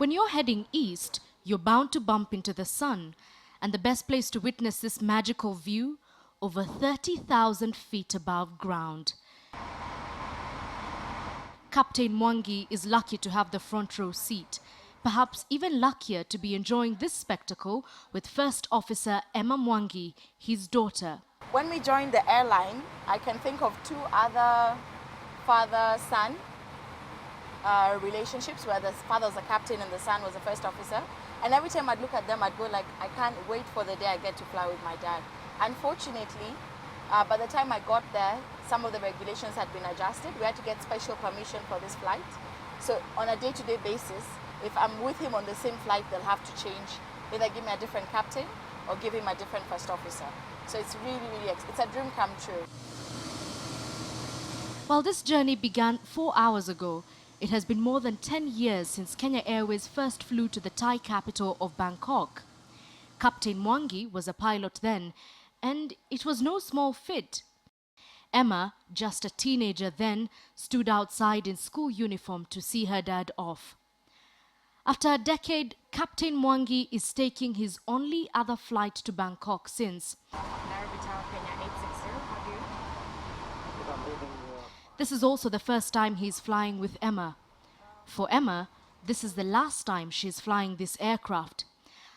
When you're heading east, you're bound to bump into the sun. And the best place to witness this magical view, over 30,000 feet above ground. Captain Mwangi is lucky to have the front row seat. Perhaps even luckier to be enjoying this spectacle with First Officer Emma Mwangi, his daughter. When we joined the airline, I can think of two other father-son relationships where the father was a captain and the son was a first officer. And every time I'd look at them, I'd go like, I can't wait for the day I get to fly with my dad. Unfortunately, by the time I got there, some of the regulations had been adjusted. We had to get special permission for this flight. So on a day-to-day basis, if I'm with him on the same flight, they'll have to change. Either give me a different captain or give him a different first officer. So it's really, it's a dream come true. While this journey began 4 hours ago, it has been more than 10 years since Kenya Airways first flew to the Thai capital of Bangkok. Captain Mwangi was a pilot then, and it was no small feat. Emma, just a teenager then, stood outside in school uniform to see her dad off. After a decade, Captain Mwangi is taking his only other flight to Bangkok since. This is also the first time he's flying with Emma. For Emma, this is the last time she is flying this aircraft.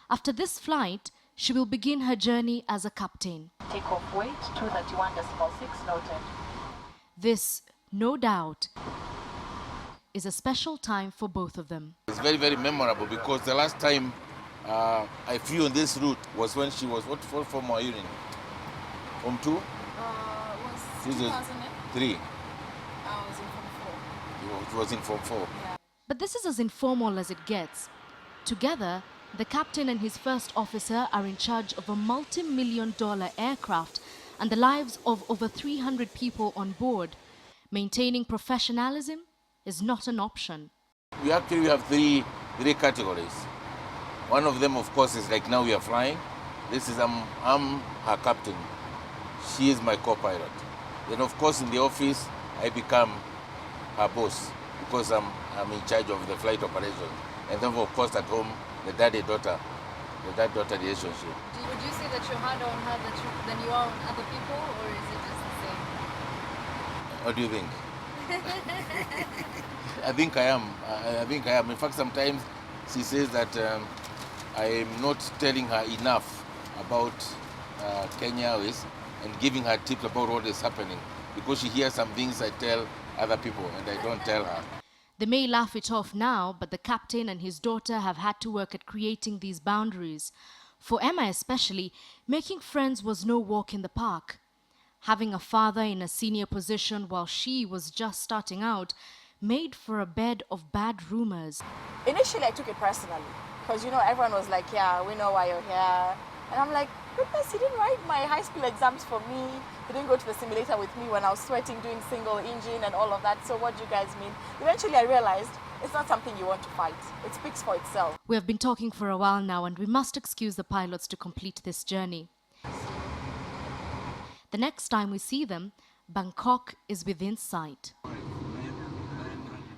After this flight, she will begin her journey as a captain. Takeoff weight 231.6 noted. This, no doubt, is a special time for both of them. It's very memorable because the last time I flew on this route was when she was, what form are you in? Form 2? Was 2003. I was in Form 4. It was in Form 4. Yeah. But this is as informal as it gets. Together, the captain and his first officer are in charge of a multi-million-dollar aircraft and the lives of over 300 people on board. Maintaining professionalism is not an option. We actually have three categories. One of them, of course, is like now we are flying. This is I'm her captain. She is my co-pilot. Then, of course, in the office, I become her boss because I'm in charge of the flight operation. And then, of course, at home, the dad-daughter relationship. Would you say that you're harder on her than you are on other people, or is it just the same? What do you think? I think I am. In fact, sometimes she says that I am not telling her enough about Kenya Airways and giving her tips about what is happening because she hears some things I tell other people and I don't tell her. They may laugh it off now, but the captain and his daughter have had to work at creating these boundaries. For Emma especially, making friends was no walk in the park. Having a father in a senior position while she was just starting out made for a bed of bad rumors. Initially, I took it personally because, everyone was like, yeah, we know why you're here. And I'm like, goodness, he didn't write my high school exams for me. He didn't go to the simulator with me when I was sweating, doing single engine and all of that. So what do you guys mean? Eventually, I realized it's not something you want to fight. It speaks for itself. We have been talking for a while now, and we must excuse the pilots to complete this journey. The next time we see them, Bangkok is within sight.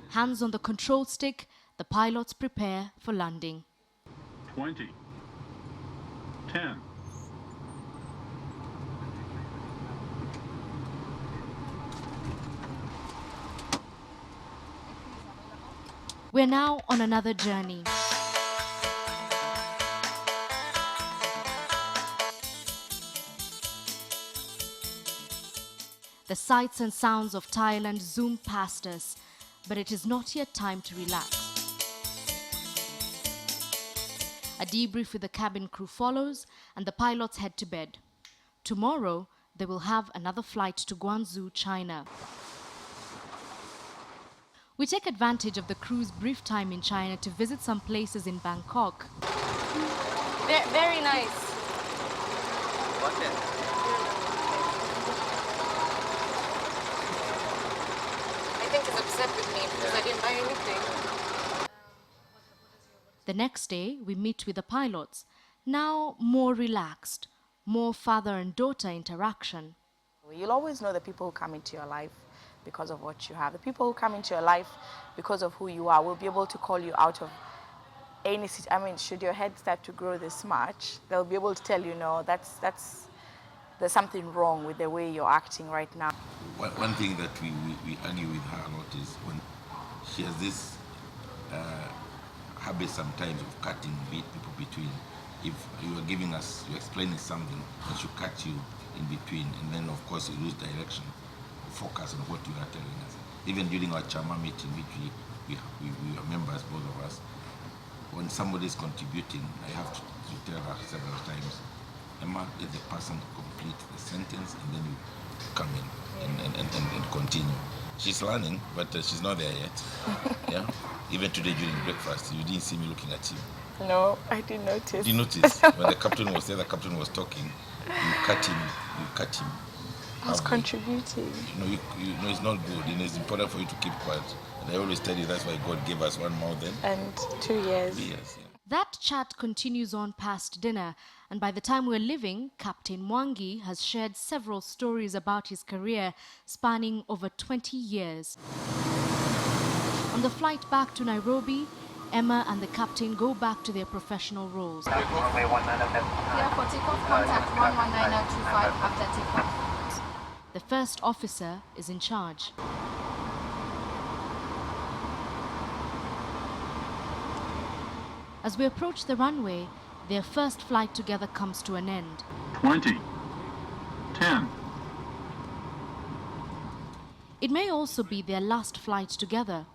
Hands on the control stick, the pilots prepare for landing. 20, 10. We're now on another journey. The sights and sounds of Thailand zoom past us, but it is not yet time to relax. A debrief with the cabin crew follows, and the pilots head to bed. Tomorrow, they will have another flight to Guangzhou, China. We take advantage of the crew's brief time in China to visit some places in Bangkok. Very nice. I think he's upset with me because I didn't buy anything. The next day, we meet with the pilots, now more relaxed, more father and daughter interaction. You'll always know the people who come into your life because of what you have. The people who come into your life because of who you are will be able to call you out of I mean, should your head start to grow this much, they'll be able to tell you, no, there's something wrong with the way you're acting right now. One thing that we argue with her a lot is when she has this habit sometimes of cutting people between. If you are you're explaining something, and she'll cut you in between, and then of course you lose direction, focus on what you are telling us. Even during our Chama meeting, which we are members, both of us, when somebody is contributing, I have to tell her several times, Emma, let the person complete the sentence, and then you come in and continue. She's learning, but she's not there yet. Yeah. Even today during breakfast, you didn't see me looking at you. No, I didn't notice. Did you notice when the captain was there? The captain was talking. You cut him. I was contributing. You know it's not good, and it's important for you to keep quiet. And I always tell you that's why God gave us one mouth and 2 years. 2 years. Yeah. That chat continues on past dinner, and by the time we're leaving, Captain Mwangi has shared several stories about his career spanning over 20 years. On the flight back to Nairobi, Emma and the captain go back to their professional roles. Here for takeoff, contact 119.25 after takeoff. The first officer is in charge. As we approach the runway, their first flight together comes to an end. 20, 10. It may also be their last flight together.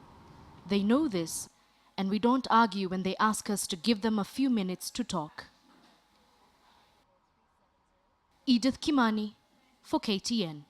They know this, and we don't argue when they ask us to give them a few minutes to talk. Edith Kimani for KTN.